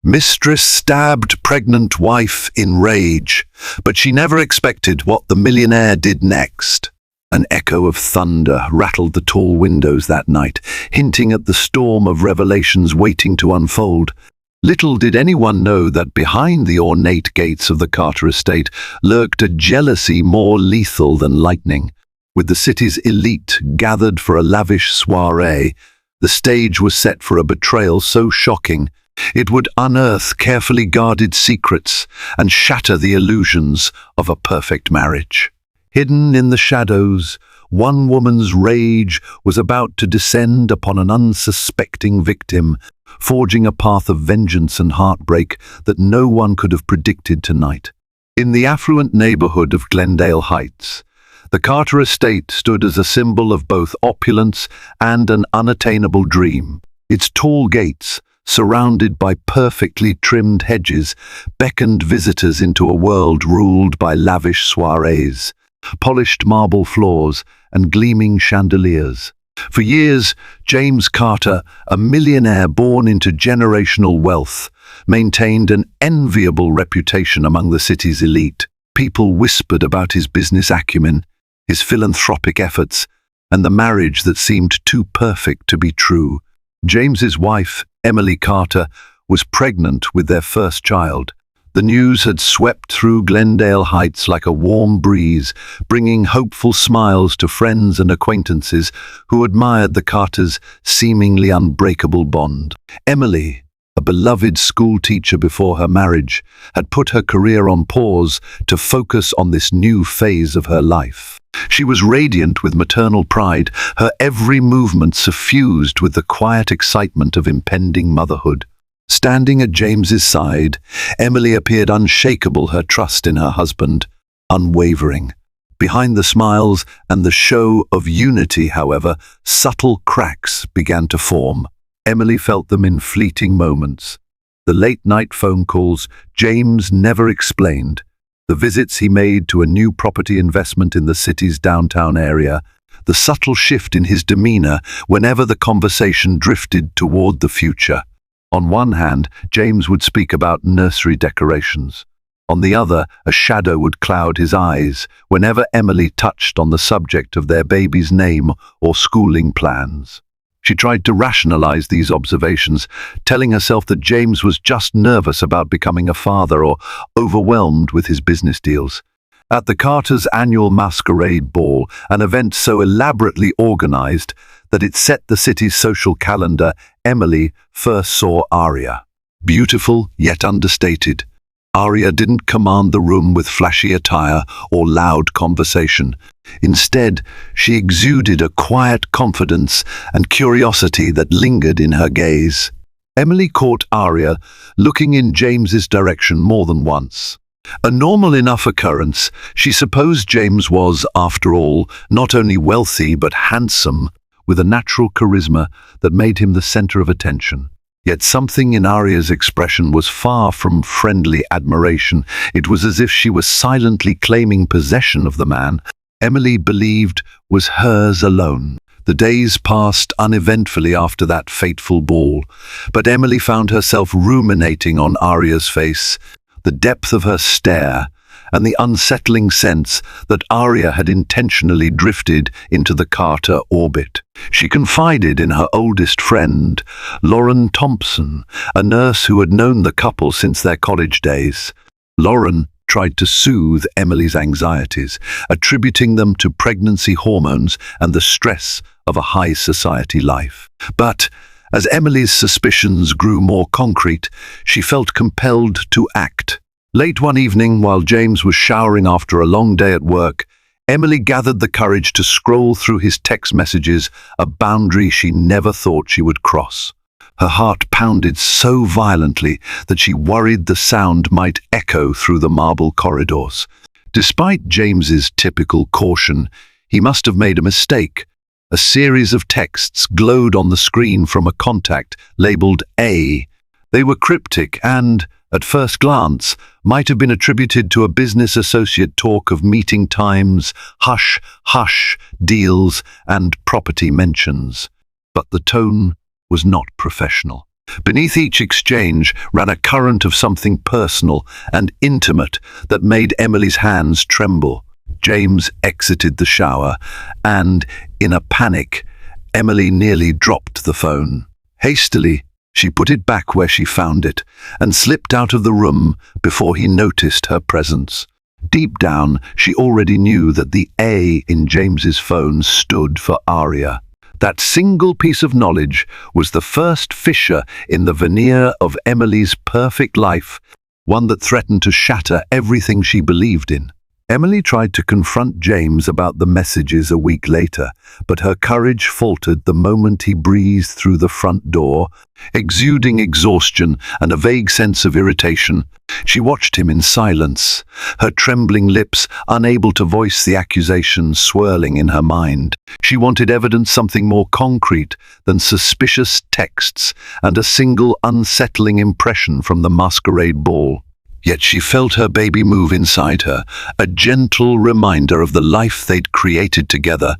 Mistress stabbed pregnant wife in rage, but she never expected what the millionaire did next. An echo of thunder rattled the tall windows that night, hinting at the storm of revelations waiting to unfold. Little did anyone know that behind the ornate gates of the Carter estate lurked a jealousy more lethal than lightning. With the city's elite gathered for a lavish soiree, the stage was set for a betrayal so shocking it would unearth carefully guarded secrets and shatter the illusions of a perfect marriage. Hidden in the shadows, one woman's rage was about to descend upon an unsuspecting victim, forging a path of vengeance and heartbreak that no one could have predicted tonight. In the affluent neighborhood of Glendale Heights, the Carter estate stood as a symbol of both opulence and an unattainable dream. Its tall gates, surrounded by perfectly trimmed hedges, beckoned visitors into a world ruled by lavish soirees, polished marble floors, and gleaming chandeliers. For years, James Carter, a millionaire born into generational wealth, maintained an enviable reputation among the city's elite. People whispered about his business acumen, his philanthropic efforts, and the marriage that seemed too perfect to be true. James's wife, Emily Carter, was pregnant with their first child. The news had swept through Glendale Heights like a warm breeze, bringing hopeful smiles to friends and acquaintances who admired the Carters' seemingly unbreakable bond. Emily, a beloved school teacher before her marriage, had put her career on pause to focus on this new phase of her life. She was radiant with maternal pride, her every movement suffused with the quiet excitement of impending motherhood. Standing at James's side, Emily appeared unshakable, her trust in her husband unwavering. Behind the smiles and the show of unity, however, subtle cracks began to form. Emily felt them in fleeting moments. The late-night phone calls James never explained, the visits he made to a new property investment in the city's downtown area, the subtle shift in his demeanor whenever the conversation drifted toward the future. On one hand, James would speak about nursery decorations. On the other, a shadow would cloud his eyes whenever Emily touched on the subject of their baby's name or schooling plans. She tried to rationalize these observations, telling herself that James was just nervous about becoming a father or overwhelmed with his business deals. At the Carters' annual masquerade ball, an event so elaborately organized that it set the city's social calendar, Emily first saw Aria. Beautiful yet understated, Aria didn't command the room with flashy attire or loud conversation. Instead, she exuded a quiet confidence and curiosity that lingered in her gaze. Emily caught Aria looking in James's direction more than once. A normal enough occurrence, she supposed James was, after all, not only wealthy but handsome, with a natural charisma that made him the center of attention. Yet something in Aria's expression was far from friendly admiration. It was as if she was silently claiming possession of the man Emily believed was hers alone. The days passed uneventfully after that fateful ball, but Emily found herself ruminating on Aria's face, the depth of her stare, and the unsettling sense that Aria had intentionally drifted into the Carter orbit. She confided in her oldest friend, Lauren Thompson, a nurse who had known the couple since their college days. Lauren tried to soothe Emily's anxieties, attributing them to pregnancy hormones and the stress of a high society life. But as Emily's suspicions grew more concrete, she felt compelled to act. Late one evening, while James was showering after a long day at work, Emily gathered the courage to scroll through his text messages, a boundary she never thought she would cross. Her heart pounded so violently that she worried the sound might echo through the marble corridors. Despite James's typical caution, he must have made a mistake. A series of texts glowed on the screen from a contact labeled A. They were cryptic and, at first glance, might have been attributed to a business associate talk of meeting times, hush-hush deals, and property mentions. But the tone was not professional. Beneath each exchange ran a current of something personal and intimate that made Emily's hands tremble. James exited the shower, and, in a panic, Emily nearly dropped the phone. Hastily, she put it back where she found it and slipped out of the room before he noticed her presence. Deep down, she already knew that the A in James's phone stood for Aria. That single piece of knowledge was the first fissure in the veneer of Emily's perfect life, one that threatened to shatter everything she believed in. Emily tried to confront James about the messages a week later, but her courage faltered the moment he breezed through the front door, exuding exhaustion and a vague sense of irritation. She watched him in silence, her trembling lips unable to voice the accusation swirling in her mind. She wanted evidence, something more concrete than suspicious texts and a single unsettling impression from the masquerade ball. Yet she felt her baby move inside her, a gentle reminder of the life they'd created together,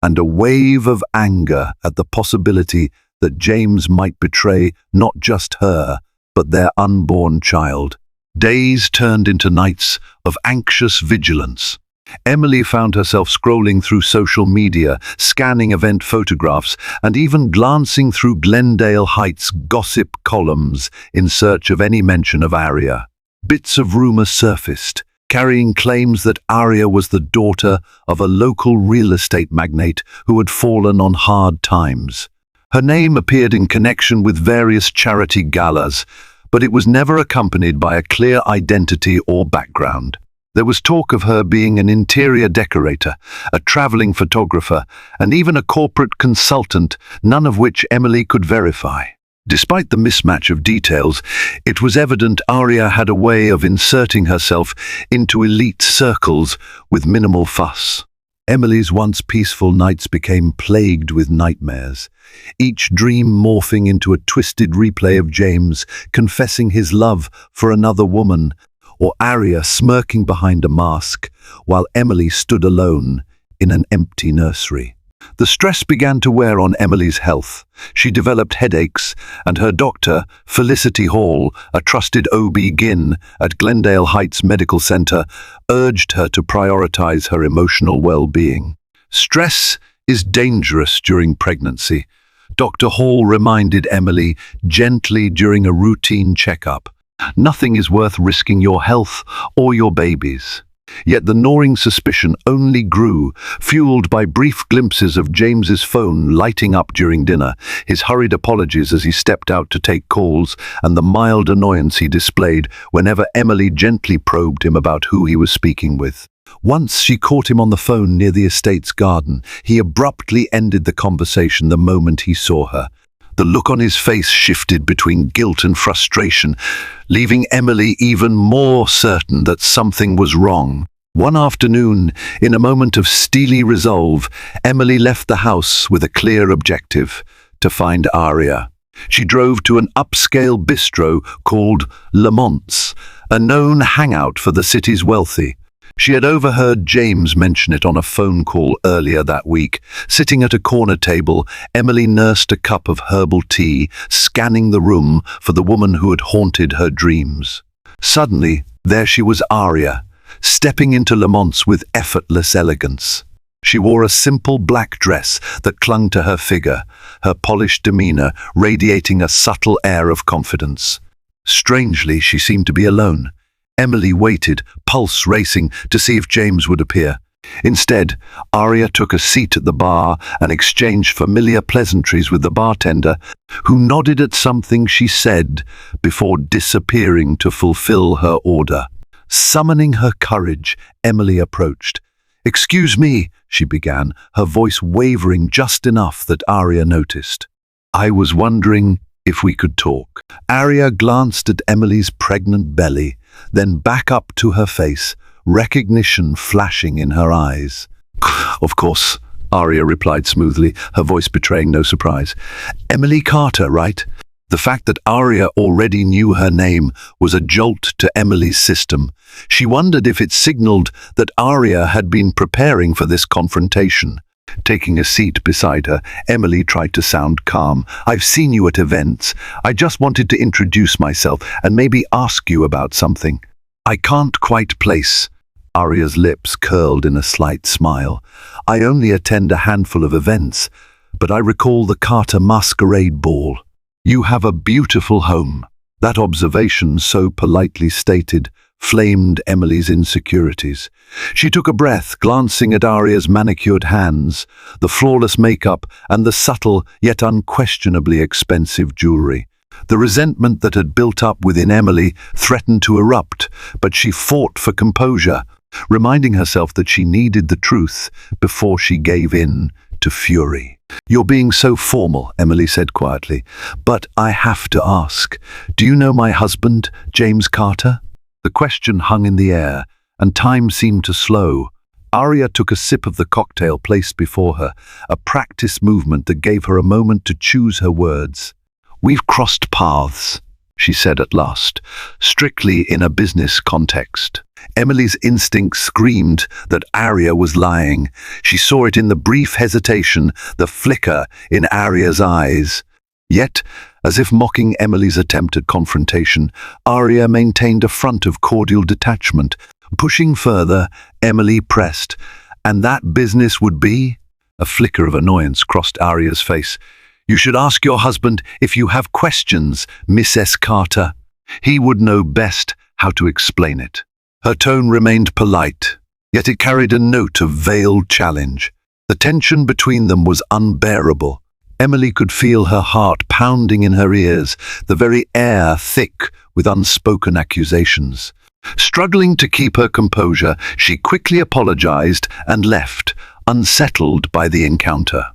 and a wave of anger at the possibility that James might betray not just her, but their unborn child. Days turned into nights of anxious vigilance. Emily found herself scrolling through social media, scanning event photographs, and even glancing through Glendale Heights gossip columns in search of any mention of Aria. Bits of rumor surfaced, carrying claims that Aria was the daughter of a local real estate magnate who had fallen on hard times. Her name appeared in connection with various charity galas, but it was never accompanied by a clear identity or background. There was talk of her being an interior decorator, a traveling photographer, and even a corporate consultant, none of which Emily could verify. Despite the mismatch of details, it was evident Aria had a way of inserting herself into elite circles with minimal fuss. Emily's once peaceful nights became plagued with nightmares, each dream morphing into a twisted replay of James confessing his love for another woman, or Aria smirking behind a mask while Emily stood alone in an empty nursery. The stress began to wear on Emily's health. She developed headaches, and her doctor, Felicity Hall, a trusted OB-GYN at Glendale Heights Medical Center, urged her to prioritize her emotional well-being. Stress is dangerous during pregnancy, Dr. Hall reminded Emily gently during a routine checkup. Nothing is worth risking your health or your baby's. Yet the gnawing suspicion only grew, fueled by brief glimpses of James's phone lighting up during dinner, his hurried apologies as he stepped out to take calls, and the mild annoyance he displayed whenever Emily gently probed him about who he was speaking with. Once she caught him on the phone near the estate's garden. He abruptly ended the conversation the moment he saw her. The look on his face shifted between guilt and frustration, leaving Emily even more certain that something was wrong. One afternoon, in a moment of steely resolve, Emily left the house with a clear objective: to find Aria. She drove to an upscale bistro called Lamont's, a known hangout for the city's wealthy. She had overheard James mention it on a phone call earlier that week. Sitting at a corner table, Emily nursed a cup of herbal tea, scanning the room for the woman who had haunted her dreams. Suddenly, there she was, Aria, stepping into Lamont's with effortless elegance. She wore a simple black dress that clung to her figure, her polished demeanor radiating a subtle air of confidence. Strangely, she seemed to be alone. Emily waited, pulse racing, to see if James would appear. Instead, Aria took a seat at the bar and exchanged familiar pleasantries with the bartender, who nodded at something she said before disappearing to fulfill her order. Summoning her courage, Emily approached. "Excuse me," she began, her voice wavering just enough that Aria noticed. "I was wondering if we could talk." Aria glanced at Emily's pregnant belly, then back up to her face, recognition flashing in her eyes. "Of course," Aria replied smoothly, her voice betraying no surprise. "Emily Carter, right?" The fact that Aria already knew her name was a jolt to Emily's system. She wondered if it signaled that Aria had been preparing for this confrontation. Taking a seat beside her, Emily tried to sound calm. "I've seen you at events. I just wanted to introduce myself and maybe ask you about something." "I can't quite place." Arya's lips curled in a slight smile. "I only attend a handful of events, but I recall the Carter Masquerade Ball. You have a beautiful home." That observation, so politely stated, flamed Emily's insecurities. She took a breath, glancing at Arya's manicured hands, the flawless makeup, and the subtle yet unquestionably expensive jewelry. The resentment that had built up within Emily threatened to erupt, but she fought for composure, reminding herself that she needed the truth before she gave in to fury. "You're being so formal," Emily said quietly, "but I have to ask, do you know my husband, James Carter?" The question hung in the air, and time seemed to slow. Arya took a sip of the cocktail placed before her, a practiced movement that gave her a moment to choose her words. "We've crossed paths," she said at last, "strictly in a business context." Emily's instinct screamed that Arya was lying. She saw it in the brief hesitation, the flicker in Arya's eyes. Yet, as if mocking Emily's attempt at confrontation, Arya maintained a front of cordial detachment. Pushing further, Emily pressed. "And that business would be?" A flicker of annoyance crossed Arya's face. "You should ask your husband if you have questions, Mrs. Carter. He would know best how to explain it." Her tone remained polite, yet it carried a note of veiled challenge. The tension between them was unbearable. Emily could feel her heart pounding in her ears, the very air thick with unspoken accusations. Struggling to keep her composure, she quickly apologized and left, unsettled by the encounter.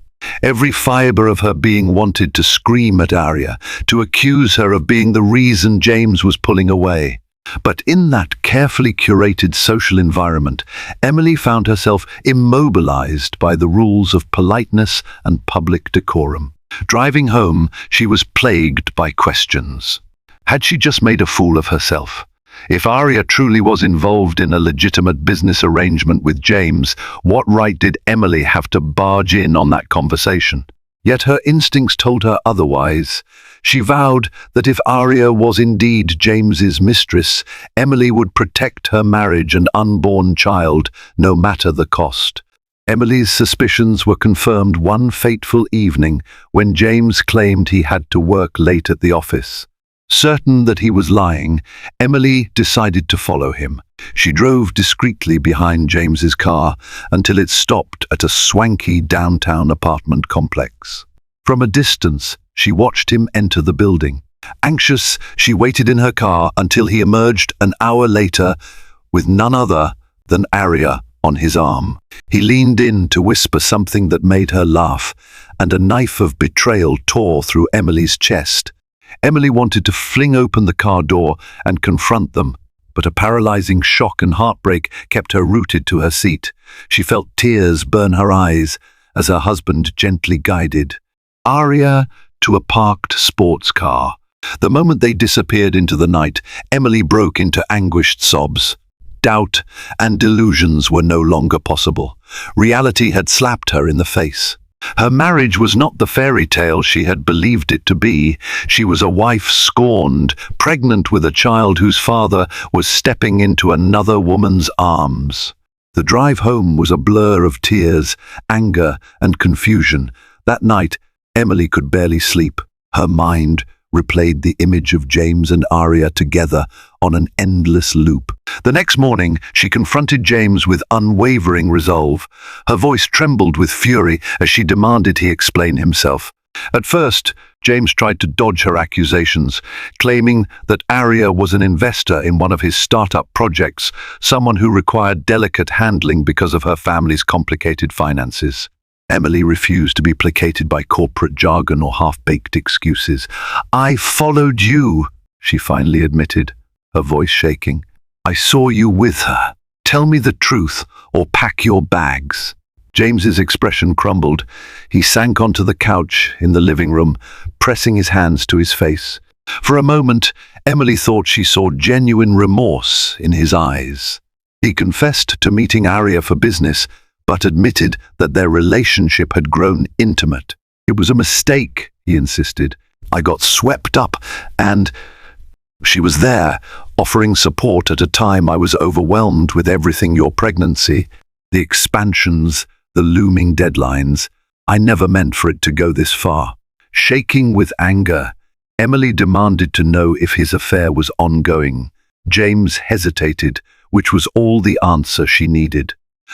Every fiber of her being wanted to scream at Arya, to accuse her of being the reason James was pulling away. But in that carefully curated social environment, Emily found herself immobilized by the rules of politeness and public decorum. Driving home, she was plagued by questions. Had she just made a fool of herself? If Arya truly was involved in a legitimate business arrangement with James, what right did Emily have to barge in on that conversation? Yet her instincts told her otherwise. She vowed that if Arya was indeed James's mistress, Emily would protect her marriage and unborn child, no matter the cost. Emily's suspicions were confirmed one fateful evening when James claimed he had to work late at the office. Certain that he was lying, Emily decided to follow him. She drove discreetly behind James's car until it stopped at a swanky downtown apartment complex. From a distance, she watched him enter the building. Anxious, she waited in her car until he emerged an hour later with none other than Arya on his arm. He leaned in to whisper something that made her laugh, and a knife of betrayal tore through Emily's chest. Emily wanted to fling open the car door and confront them, but a paralyzing shock and heartbreak kept her rooted to her seat. She felt tears burn her eyes as her husband gently guided Arya to a parked sports car. The moment they disappeared into the night, Emily broke into anguished sobs. Doubt and delusions were no longer possible. Reality had slapped her in the face. Her marriage was not the fairy tale she had believed it to be. She was a wife scorned, pregnant with a child whose father was stepping into another woman's arms. The drive home was a blur of tears, anger, and confusion. That night, Emily could barely sleep. Her mind replayed the image of James and Arya together on an endless loop. The next morning, she confronted James with unwavering resolve. Her voice trembled with fury as she demanded he explain himself. At first, James tried to dodge her accusations, claiming that Arya was an investor in one of his startup projects, someone who required delicate handling because of her family's complicated finances. Emily refused to be placated by corporate jargon or half-baked excuses. "I followed you," she finally admitted, her voice shaking. "I saw you with her. Tell me the truth or pack your bags." James's expression crumbled. He sank onto the couch in the living room, pressing his hands to his face. For a moment, Emily thought she saw genuine remorse in his eyes. He confessed to meeting Arya for business, but admitted that their relationship had grown intimate. "It was a mistake," he insisted. "I got swept up and—" She was there, offering support at a time I was overwhelmed with everything: your pregnancy, the expansions, the looming deadlines. I never meant for it to go this far. Shaking with anger, Emily demanded to know if his affair was ongoing. James hesitated, which was all the answer she needed.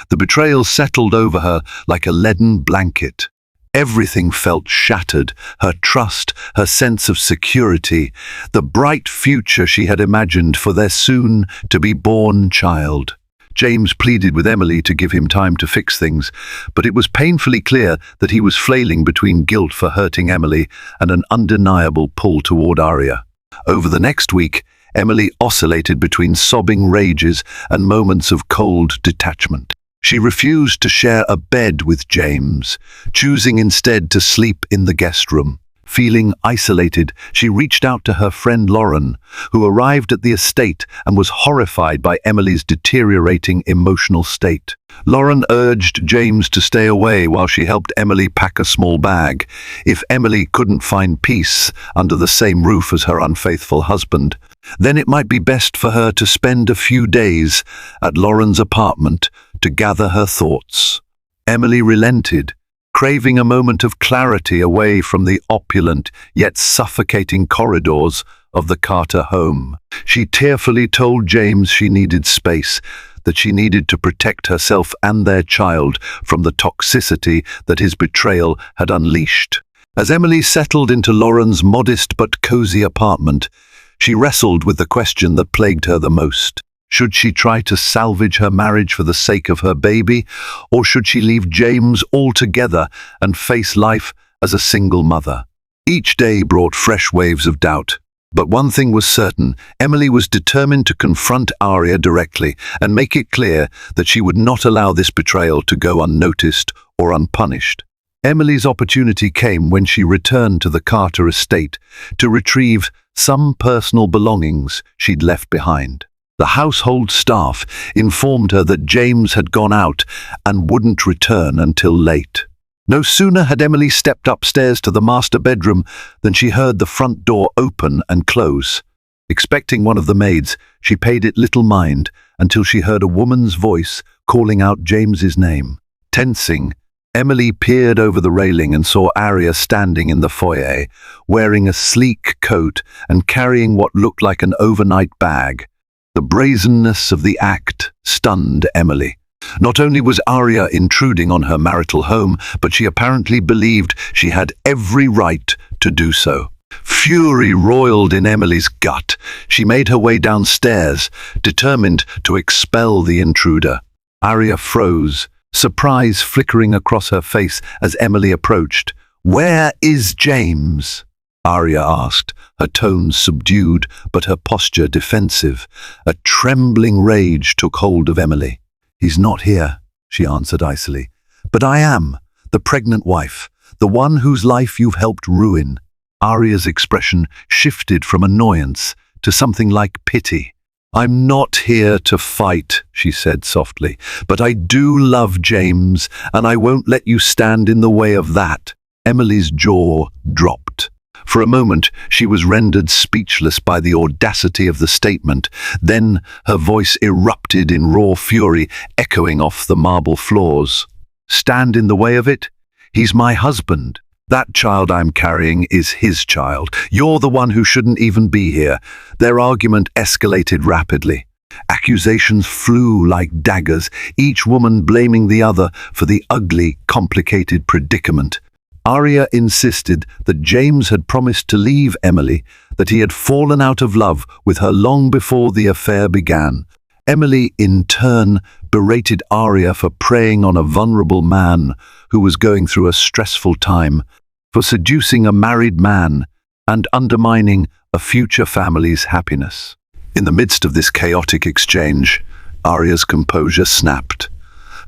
The betrayal settled over her like a leaden blanket. Everything felt shattered: her trust, her sense of security, the bright future she had imagined for their soon-to-be-born child. James pleaded with Emily to give him time to fix things, but it was painfully clear that he was flailing between guilt for hurting Emily and an undeniable pull toward Arya. Over the next week, Emily oscillated between sobbing rages and moments of cold detachment. She refused to share a bed with James, choosing instead to sleep in the guest room. Feeling isolated, she reached out to her friend Lauren, who arrived at the estate and was horrified by Emily's deteriorating emotional state. Lauren urged James to stay away while she helped Emily pack a small bag. If Emily couldn't find peace under the same roof as her unfaithful husband, then it might be best for her to spend a few days at Lauren's apartment to gather her thoughts. Emily relented, craving a moment of clarity away from the opulent yet suffocating corridors of the Carter home. She tearfully told James she needed space, that she needed to protect herself and their child from the toxicity that his betrayal had unleashed. As Emily settled into Lauren's modest but cozy apartment, she wrestled with the question that plagued her the most. Should she try to salvage her marriage for the sake of her baby, or should she leave James altogether and face life as a single mother? Each day brought fresh waves of doubt, but one thing was certain: Emily was determined to confront Arya directly and make it clear that she would not allow this betrayal to go unnoticed or unpunished. Emily's opportunity came when she returned to the Carter estate to retrieve some personal belongings she'd left behind. The household staff informed her that James had gone out and wouldn't return until late. No sooner had Emily stepped upstairs to the master bedroom than she heard the front door open and close. Expecting one of the maids, she paid it little mind until she heard a woman's voice calling out James's name. Tensing, Emily peered over the railing and saw Arya standing in the foyer, wearing a sleek coat and carrying what looked like an overnight bag. The brazenness of the act stunned Emily. Not only was Arya intruding on her marital home, but she apparently believed she had every right to do so. Fury roiled in Emily's gut. She made her way downstairs, determined to expel the intruder. Arya froze, surprise flickering across her face as Emily approached. "Where is James?" Arya asked, her tones subdued but her posture defensive. A trembling rage took hold of Emily. "He's not here," she answered icily. "But I am, the pregnant wife, the one whose life you've helped ruin." Arya's expression shifted from annoyance to something like pity. "I'm not here to fight," she said softly, "but I do love James, and I won't let you stand in the way of that." Emily's jaw dropped. For a moment, she was rendered speechless by the audacity of the statement. Then her voice erupted in raw fury, echoing off the marble floors. "Stand in the way of it? He's my husband. That child I'm carrying is his child. You're the one who shouldn't even be here." Their argument escalated rapidly. Accusations flew like daggers, each woman blaming the other for the ugly, complicated predicament. Arya insisted that James had promised to leave Emily, that he had fallen out of love with her long before the affair began. Emily, in turn, berated Arya for preying on a vulnerable man who was going through a stressful time, for seducing a married man and undermining a future family's happiness. In the midst of this chaotic exchange, Arya's composure snapped.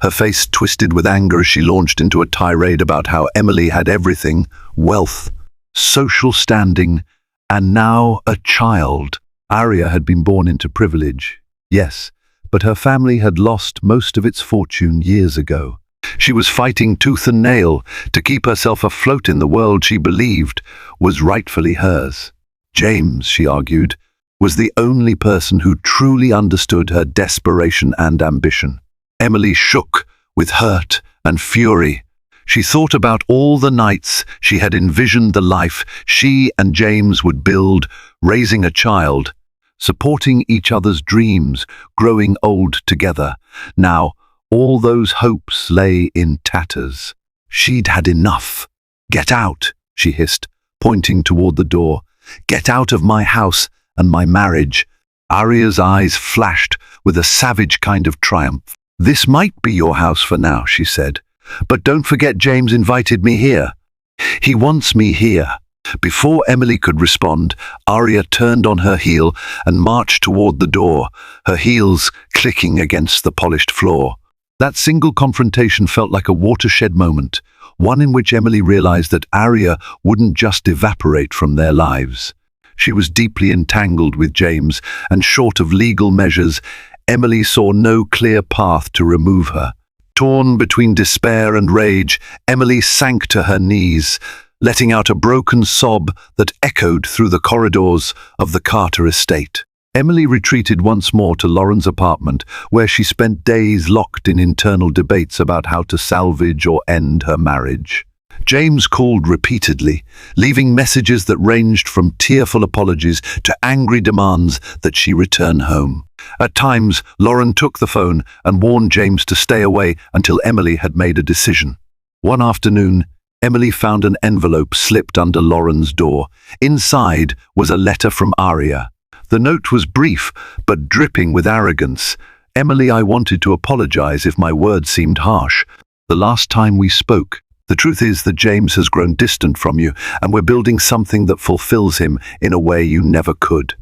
Her face twisted with anger as she launched into a tirade about how Emily had everything: wealth, social standing, and now a child. Arya had been born into privilege, yes, but her family had lost most of its fortune years ago. She was fighting tooth and nail to keep herself afloat in the world she believed was rightfully hers. James, she argued, was the only person who truly understood her desperation and ambition. Emily shook with hurt and fury. She thought about all the nights she had envisioned the life she and James would build, raising a child, supporting each other's dreams, growing old together. Now, all those hopes lay in tatters. She'd had enough. "Get out," she hissed, pointing toward the door. "Get out of my house and my marriage." Arya's eyes flashed with a savage kind of triumph. "This might be your house for now," she said, "but don't forget James invited me here. He wants me here." Before Emily could respond, Arya turned on her heel and marched toward the door, her heels clicking against the polished floor. That single confrontation felt like a watershed moment, one in which Emily realized that Arya wouldn't just evaporate from their lives. She was deeply entangled with James, and short of legal measures, Emily saw no clear path to remove her. Torn between despair and rage, Emily sank to her knees, letting out a broken sob that echoed through the corridors of the Carter estate. Emily retreated once more to Lauren's apartment, where she spent days locked in internal debates about how to salvage or end her marriage. James called repeatedly, leaving messages that ranged from tearful apologies to angry demands that she return home. At times, Lauren took the phone and warned James to stay away until Emily had made a decision. One afternoon, Emily found an envelope slipped under Lauren's door. Inside was a letter from Arya. The note was brief, but dripping with arrogance. "Emily, I wanted to apologize if my words seemed harsh. The last time we spoke, the truth is that James has grown distant from you, and we're building something that fulfills him in a way you never could.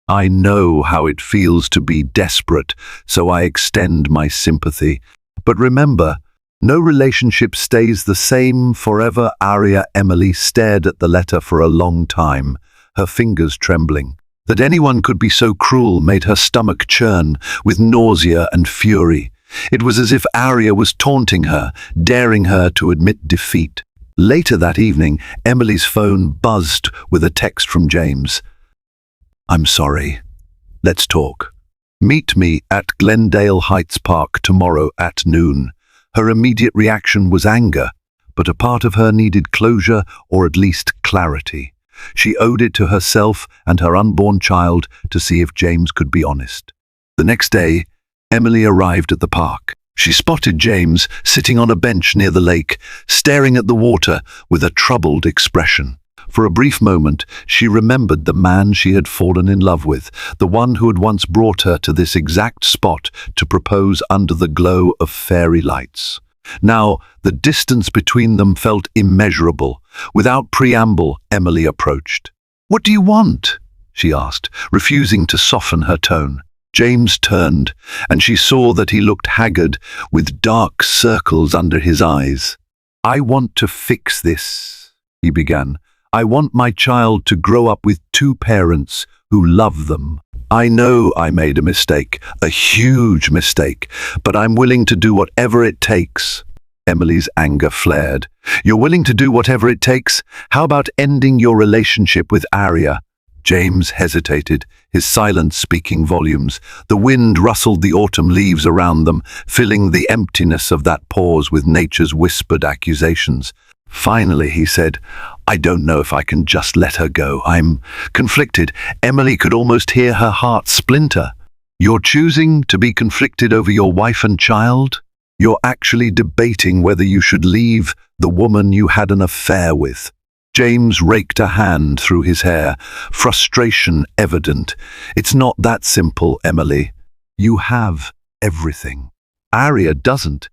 I know how it feels to be desperate, so I extend my sympathy. But remember, no relationship stays the same forever." Emily stared at the letter for a long time, her fingers trembling. That anyone could be so cruel made her stomach churn with nausea and fury. It was as if Arya was taunting her, daring her to admit defeat. Later that evening, Emily's phone buzzed with a text from James. "I'm sorry. Let's talk. Meet me at Glendale Heights Park tomorrow at noon." Her immediate reaction was anger, but a part of her needed closure or at least clarity. She owed it to herself and her unborn child to see if James could be honest. The next day, Emily arrived at the park. She spotted James sitting on a bench near the lake, staring at the water with a troubled expression. For a brief moment, she remembered the man she had fallen in love with, the one who had once brought her to this exact spot to propose under the glow of fairy lights. Now, the distance between them felt immeasurable. Without preamble, Emily approached. "What do you want?" she asked, refusing to soften her tone. James turned, and she saw that he looked haggard, with dark circles under his eyes. "I want to fix this," he began. "I want my child to grow up with two parents who love them. I know I made a mistake, a huge mistake, but I'm willing to do whatever it takes." Emily's anger flared. "You're willing to do whatever it takes? How about ending your relationship with Arya?" James hesitated, his silence speaking volumes. The wind rustled the autumn leaves around them, filling the emptiness of that pause with nature's whispered accusations. Finally, he said, "I don't know if I can just let her go. I'm conflicted." Emily could almost hear her heart splinter. "You're choosing to be conflicted over your wife and child? You're actually debating whether you should leave the woman you had an affair with." James raked a hand through his hair, frustration evident. "It's not that simple, Emily. You have everything. Arya doesn't.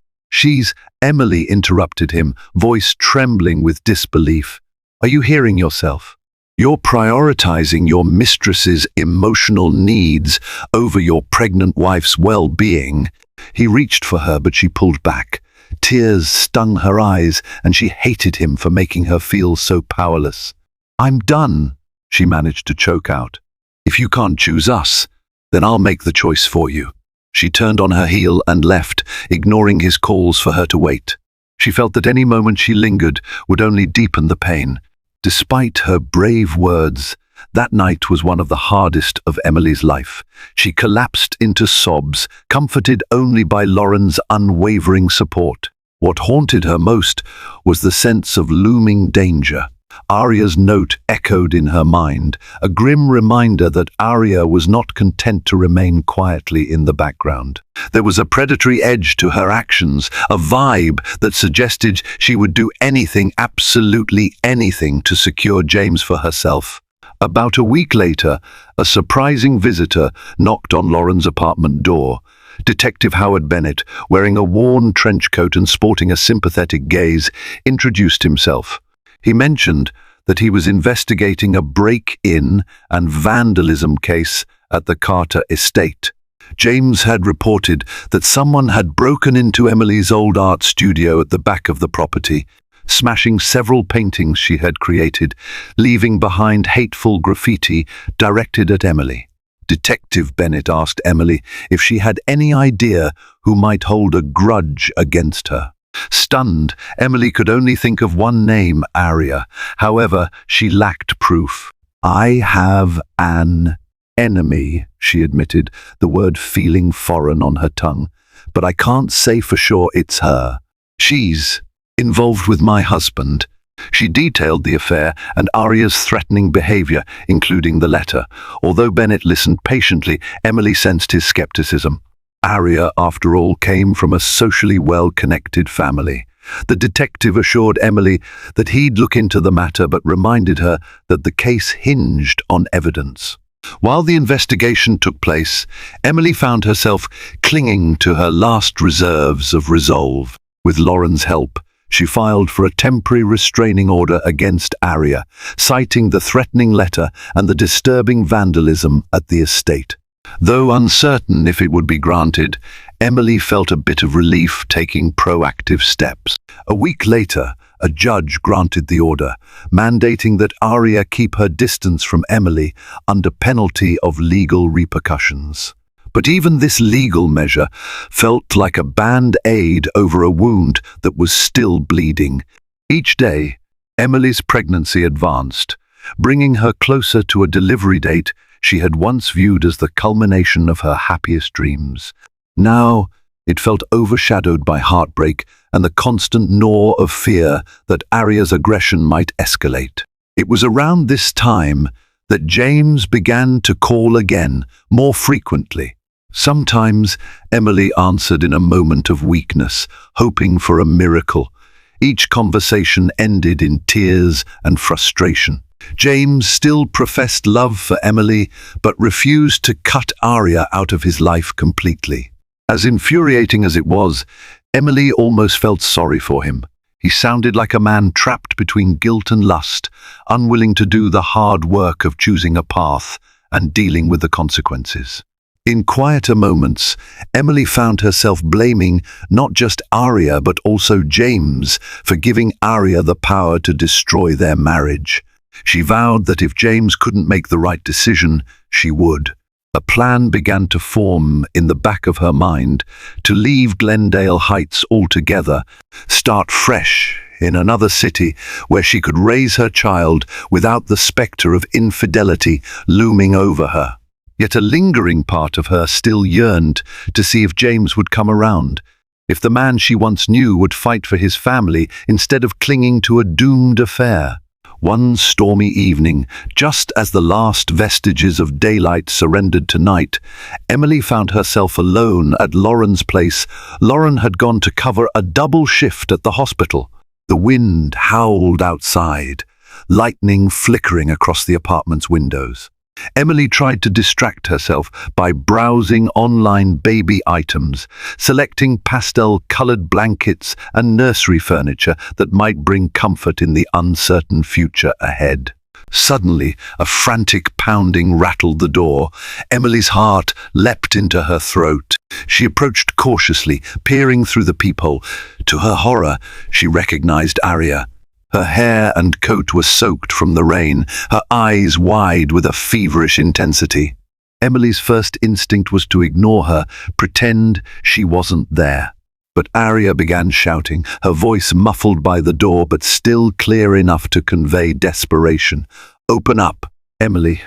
Emily interrupted him, voice trembling with disbelief. "Are you hearing yourself? You're prioritizing your mistress's emotional needs over your pregnant wife's well-being." He reached for her, but she pulled back. Tears stung her eyes, and she hated him for making her feel so powerless. "I'm done," she managed to choke out. "If you can't choose us, then I'll make the choice for you." She turned on her heel and left, ignoring his calls for her to wait. She felt that any moment she lingered would only deepen the pain. Despite her brave words, that night was one of the hardest of Emily's life. She collapsed into sobs, comforted only by Lauren's unwavering support. What haunted her most was the sense of looming danger. Arya's note echoed in her mind, a grim reminder that Arya was not content to remain quietly in the background. There was a predatory edge to her actions, a vibe that suggested she would do anything, absolutely anything, to secure James for herself. About a week later, a surprising visitor knocked on Lauren's apartment door. Detective Howard Bennett, wearing a worn trench coat and sporting a sympathetic gaze, introduced himself. He mentioned that he was investigating a break-in and vandalism case at the Carter estate. James had reported that someone had broken into Emily's old art studio at the back of the property, smashing several paintings she had created, leaving behind hateful graffiti directed at Emily. Detective Bennett asked Emily if she had any idea who might hold a grudge against her. Stunned, Emily could only think of one name, Arya. However, she lacked proof. "I have an enemy," she admitted, the word feeling foreign on her tongue. "But I can't say for sure it's her. She's involved with my husband." She detailed the affair and Arya's threatening behavior, including the letter. Although Bennett listened patiently, Emily sensed his skepticism. Arya, after all, came from a socially well-connected family. The detective assured Emily that he'd look into the matter, but reminded her that the case hinged on evidence. While the investigation took place, Emily found herself clinging to her last reserves of resolve. With Lauren's help, she filed for a temporary restraining order against Arya, citing the threatening letter and the disturbing vandalism at the estate. Though uncertain if it would be granted, Emily felt a bit of relief, taking proactive steps. A week later, a judge granted the order, mandating that Arya keep her distance from Emily under penalty of legal repercussions. But even this legal measure felt like a band-aid over a wound that was still bleeding. Each day, Emily's pregnancy advanced, bringing her closer to a delivery date she had once viewed as the culmination of her happiest dreams. Now, it felt overshadowed by heartbreak and the constant gnaw of fear that Arya's aggression might escalate. It was around this time that James began to call again, more frequently. Sometimes Emily answered in a moment of weakness, hoping for a miracle. Each conversation ended in tears and frustration. James still professed love for Emily, but refused to cut Arya out of his life completely. As infuriating as it was, Emily almost felt sorry for him. He sounded like a man trapped between guilt and lust, unwilling to do the hard work of choosing a path and dealing with the consequences. In quieter moments, Emily found herself blaming not just Arya but also James for giving Arya the power to destroy their marriage. She vowed that if James couldn't make the right decision, she would. A plan began to form in the back of her mind to leave Glendale Heights altogether, start fresh in another city where she could raise her child without the specter of infidelity looming over her. Yet a lingering part of her still yearned to see if James would come around, if the man she once knew would fight for his family instead of clinging to a doomed affair. One stormy evening, just as the last vestiges of daylight surrendered to night, Emily found herself alone at Lauren's place. Lauren had gone to cover a double shift at the hospital. The wind howled outside, lightning flickering across the apartment's windows. Emily tried to distract herself by browsing online baby items, selecting pastel-colored blankets and nursery furniture that might bring comfort in the uncertain future ahead. Suddenly, a frantic pounding rattled the door. Emily's heart leapt into her throat. She approached cautiously, peering through the peephole. To her horror, she recognized Arya. Her hair and coat were soaked from the rain, her eyes wide with a feverish intensity. Emily's first instinct was to ignore her, pretend she wasn't there. But Arya began shouting, her voice muffled by the door but still clear enough to convey desperation. "Open up, Emily.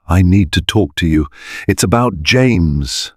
I need to talk to you. It's about James."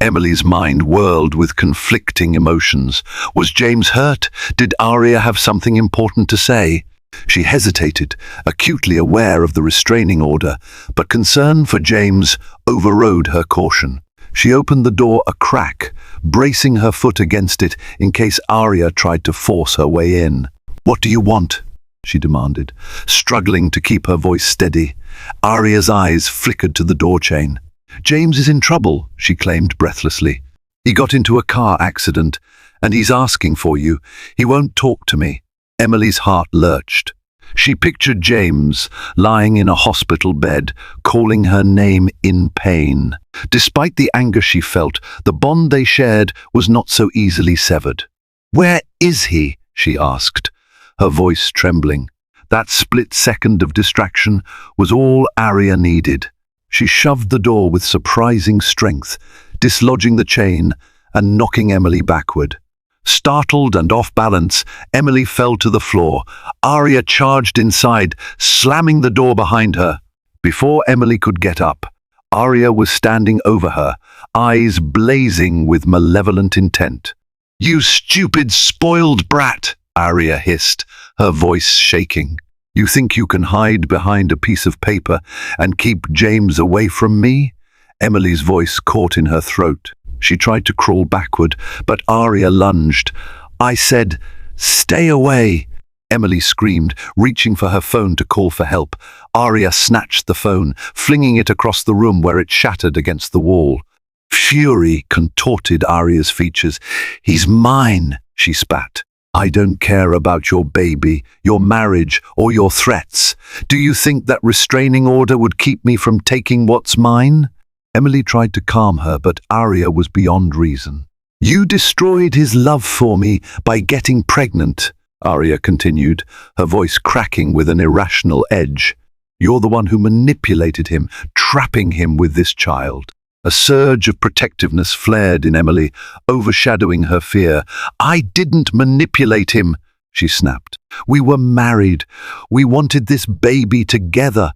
Emily's mind whirled with conflicting emotions. Was James hurt? Did Arya have something important to say? She hesitated, acutely aware of the restraining order, but concern for James overrode her caution. She opened the door a crack, bracing her foot against it in case Arya tried to force her way in. "What do you want?" she demanded, struggling to keep her voice steady. Arya's eyes flickered to the door chain. "James is in trouble," she claimed breathlessly. "He got into a car accident, and he's asking for you. He won't talk to me." Emily's heart lurched. She pictured James lying in a hospital bed, calling her name in pain. Despite the anger she felt, the bond they shared was not so easily severed. "Where is he?" she asked, her voice trembling. That split second of distraction was all Arya needed. She shoved the door with surprising strength, dislodging the chain and knocking Emily backward. Startled and off balance, Emily fell to the floor. Arya charged inside, slamming the door behind her. Before Emily could get up, Arya was standing over her, eyes blazing with malevolent intent. "You stupid, spoiled brat!" Arya hissed, her voice shaking. "You think you can hide behind a piece of paper and keep James away from me?" Emily's voice caught in her throat. She tried to crawl backward, but Arya lunged. "I said, stay away!" Emily screamed, reaching for her phone to call for help. Arya snatched the phone, flinging it across the room where it shattered against the wall. Fury contorted Arya's features. "He's mine," she spat. "I don't care about your baby, your marriage, or your threats. Do you think that restraining order would keep me from taking what's mine?" Emily tried to calm her, but Arya was beyond reason. "You destroyed his love for me by getting pregnant," Arya continued, her voice cracking with an irrational edge. "You're the one who manipulated him, trapping him with this child." A surge of protectiveness flared in Emily, overshadowing her fear. "I didn't manipulate him," she snapped. "We were married. We wanted this baby together."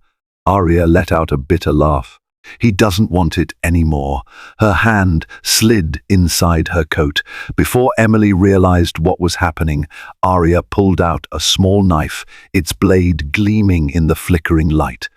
Arya let out a bitter laugh. "He doesn't want it anymore." Her hand slid inside her coat. Before Emily realized what was happening, Arya pulled out a small knife, its blade gleaming in the flickering light.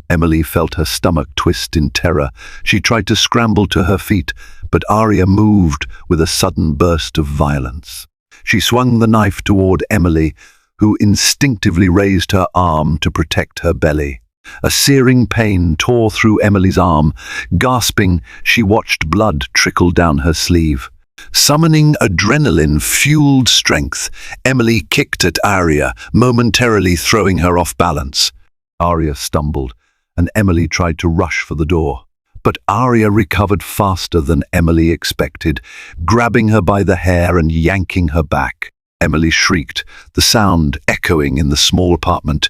Emily felt her stomach twist in terror. She tried to scramble to her feet, but Arya moved with a sudden burst of violence. She swung the knife toward Emily, who instinctively raised her arm to protect her belly. A searing pain tore through Emily's arm. Gasping, she watched blood trickle down her sleeve. Summoning adrenaline-fueled strength, Emily kicked at Arya, momentarily throwing her off balance. Arya stumbled, and Emily tried to rush for the door. But Arya recovered faster than Emily expected, grabbing her by the hair and yanking her back. Emily shrieked, the sound echoing in the small apartment.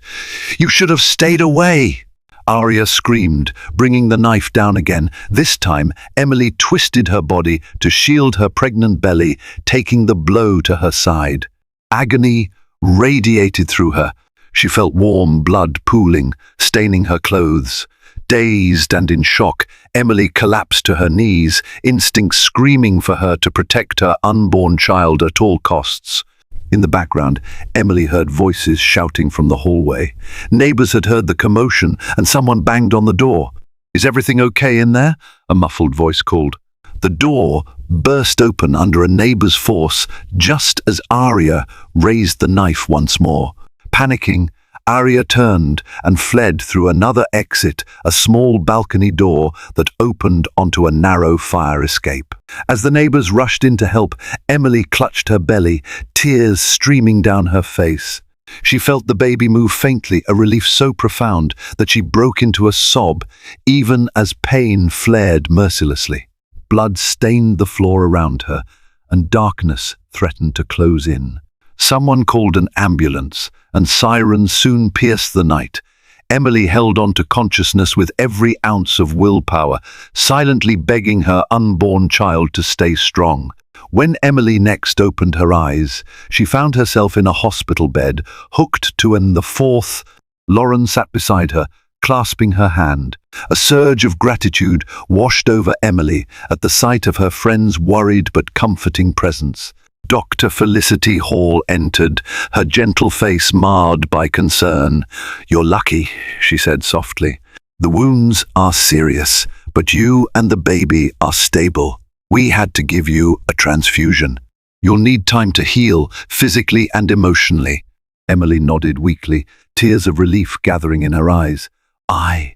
"You should have stayed away!" Arya screamed, bringing the knife down again. This time, Emily twisted her body to shield her pregnant belly, taking the blow to her side. Agony radiated through her. She felt warm blood pooling, staining her clothes. Dazed and in shock, Emily collapsed to her knees, instinct screaming for her to protect her unborn child at all costs. In the background, Emily heard voices shouting from the hallway. Neighbors had heard the commotion, and someone banged on the door. "Is everything okay in there?" a muffled voice called. The door burst open under a neighbor's force, just as Arya raised the knife once more. Panicking, Arya turned and fled through another exit, a small balcony door that opened onto a narrow fire escape. As the neighbors rushed in to help, Emily clutched her belly, tears streaming down her face. She felt the baby move faintly, a relief so profound that she broke into a sob, even as pain flared mercilessly. Blood stained the floor around her, and darkness threatened to close in. Someone called an ambulance, and sirens soon pierced the night. Emily held on to consciousness with every ounce of willpower, silently begging her unborn child to stay strong. When Emily next opened her eyes, she found herself in a hospital bed, hooked to the fourth. Lauren sat beside her, clasping her hand. A surge of gratitude washed over Emily at the sight of her friend's worried but comforting presence. Dr. Felicity Hall entered, her gentle face marred by concern. "You're lucky," she said softly. "The wounds are serious, but you and the baby are stable. We had to give you a transfusion. You'll need time to heal, physically and emotionally." Emily nodded weakly, tears of relief gathering in her eyes. I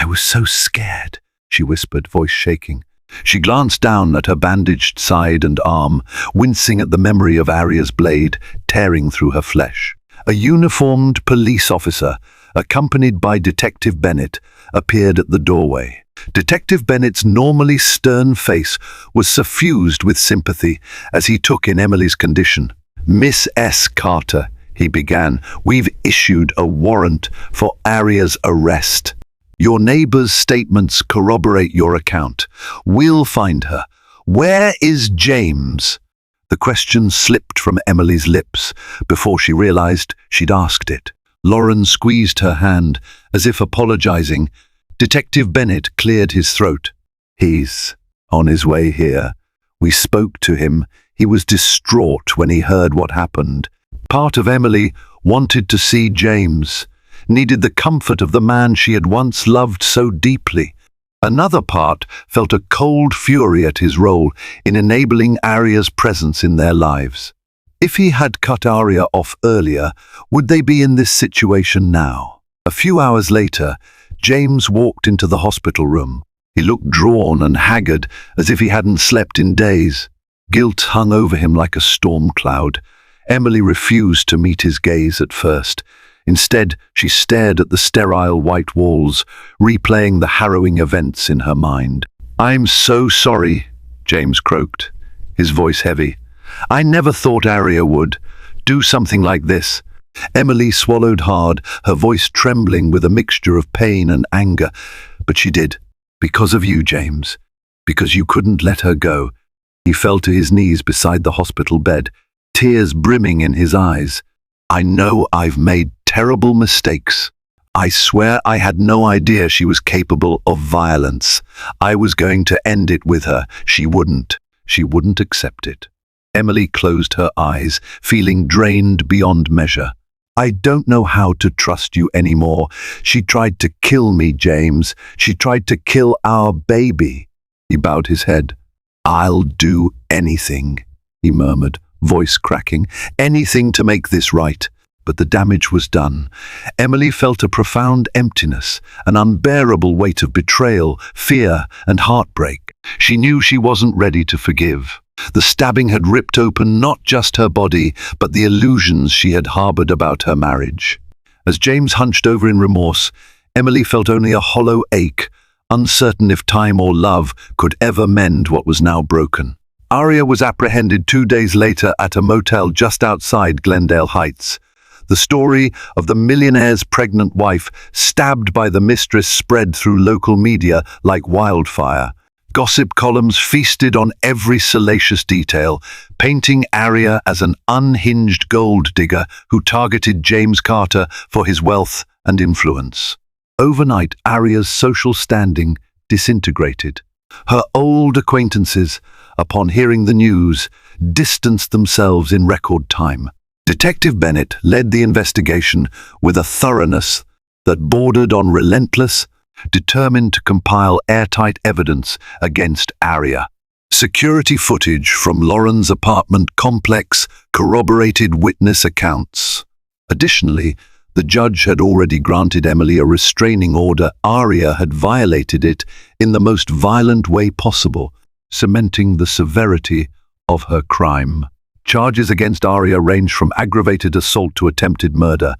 was so scared," she whispered, voice shaking. She glanced down at her bandaged side and arm, wincing at the memory of Arya's blade tearing through her flesh. A uniformed police officer, accompanied by Detective Bennett, appeared at the doorway. Detective Bennett's normally stern face was suffused with sympathy as he took in Emily's condition. "Miss S. Carter," he began, "we've issued a warrant for Arya's arrest. Your neighbor's statements corroborate your account. We'll find her. Where is James?" The question slipped from Emily's lips before she realized she'd asked it. Lauren squeezed her hand, as if apologizing. Detective Bennett cleared his throat. "He's on his way here. We spoke to him. He was distraught when he heard what happened. Part of Emily wanted to see James, needed the comfort of the man she had once loved so deeply. Another part felt a cold fury at his role in enabling Arya's presence in their lives. If he had cut Arya off earlier, would they be in this situation now? A few hours later, James walked into the hospital room. He looked drawn and haggard, as if he hadn't slept in days. Guilt hung over him like a storm cloud. Emily refused to meet his gaze at first. Instead, she stared at the sterile white walls, replaying the harrowing events in her mind. "I'm so sorry," James croaked, his voice heavy. "I never thought Arya would do something like this." Emily swallowed hard, her voice trembling with a mixture of pain and anger. "But she did. Because of you, James. Because you couldn't let her go." He fell to his knees beside the hospital bed, tears brimming in his eyes. "I know I've made terrible mistakes. I swear I had no idea she was capable of violence. I was going to end it with her. She wouldn't. She wouldn't accept it." Emily closed her eyes, feeling drained beyond measure. "I don't know how to trust you anymore. She tried to kill me, James. She tried to kill our baby." He bowed his head. "I'll do anything," he murmured, voice cracking. "Anything to make this right." But the damage was done. Emily felt a profound emptiness, an unbearable weight of betrayal, fear, and heartbreak. She knew she wasn't ready to forgive. The stabbing had ripped open not just her body, but the illusions she had harbored about her marriage. As James hunched over in remorse, Emily felt only a hollow ache, uncertain if time or love could ever mend what was now broken. Arya was apprehended 2 days later at a motel just outside Glendale Heights. The story of the millionaire's pregnant wife stabbed by the mistress spread through local media like wildfire. Gossip columns feasted on every salacious detail, painting Arya as an unhinged gold digger who targeted James Carter for his wealth and influence. Overnight, Arya's social standing disintegrated. Her old acquaintances, upon hearing the news, distanced themselves in record time. Detective Bennett led the investigation with a thoroughness that bordered on relentless, determined to compile airtight evidence against Arya. Security footage from Lauren's apartment complex corroborated witness accounts. Additionally, the judge had already granted Emily a restraining order. Arya had violated it in the most violent way possible, cementing the severity of her crime. Charges against Arya ranged from aggravated assault to attempted murder.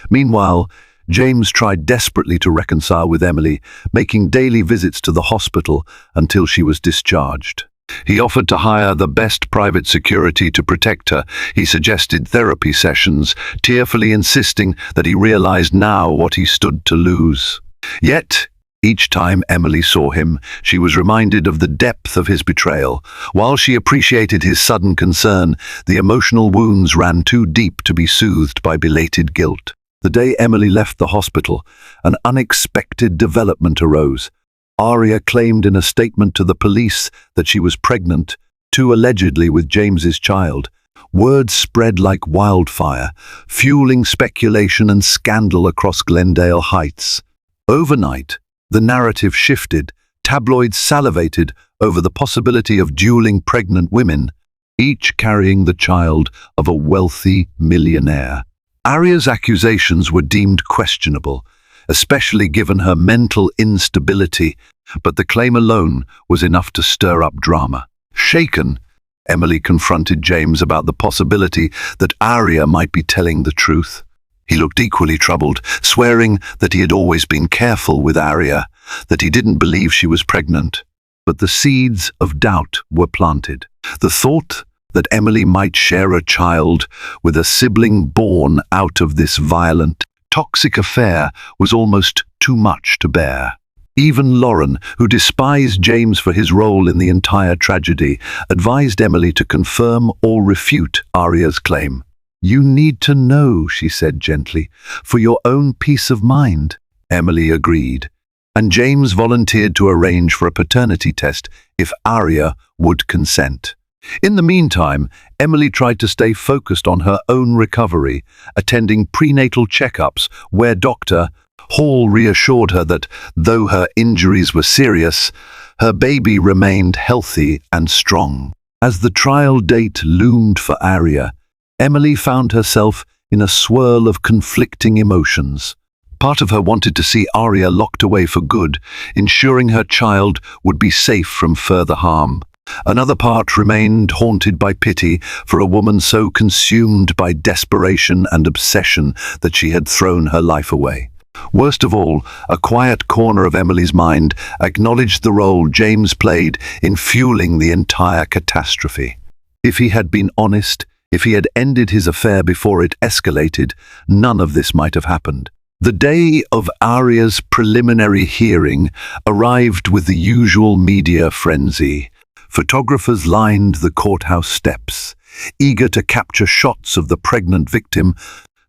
Meanwhile, James tried desperately to reconcile with Emily, making daily visits to the hospital until she was discharged. He offered to hire the best private security to protect her. He suggested therapy sessions, tearfully insisting that he realized now what he stood to lose. Yet, Each time Emily saw him, she was reminded of the depth of his betrayal. While she appreciated his sudden concern, the emotional wounds ran too deep to be soothed by belated guilt. The day Emily left the hospital, an unexpected development arose. Aria claimed in a statement to the police that she was pregnant, too allegedly with James's child. Words spread like wildfire, fueling speculation and scandal across Glendale Heights. Overnight, the narrative shifted. Tabloids salivated over the possibility of dueling pregnant women, each carrying the child of a wealthy millionaire. Aria's accusations were deemed questionable, especially given her mental instability, but the claim alone was enough to stir up drama. Shaken, Emily confronted James about the possibility that Aria might be telling the truth. He looked equally troubled, swearing that he had always been careful with Aria, that he didn't believe she was pregnant. But the seeds of doubt were planted. The thought that Emily might share a child with a sibling born out of this violent, toxic affair was almost too much to bear. Even Lauren, who despised James for his role in the entire tragedy, advised Emily to confirm or refute Aria's claim. "You need to know," she said gently, "for your own peace of mind." Emily agreed, and James volunteered to arrange for a paternity test if Aria would consent. In the meantime, Emily tried to stay focused on her own recovery, attending prenatal checkups where Dr. Hall reassured her that, though her injuries were serious, her baby remained healthy and strong. As the trial date loomed for Aria, Emily found herself in a swirl of conflicting emotions. Part of her wanted to see Aria locked away for good, ensuring her child would be safe from further harm. Another part remained haunted by pity for a woman so consumed by desperation and obsession that she had thrown her life away. Worst of all, a quiet corner of Emily's mind acknowledged the role James played in fueling the entire catastrophe. If he had been honest, if he had ended his affair before it escalated, none of this might have happened. The day of Aria's preliminary hearing arrived with the usual media frenzy. Photographers lined the courthouse steps, eager to capture shots of the pregnant victim,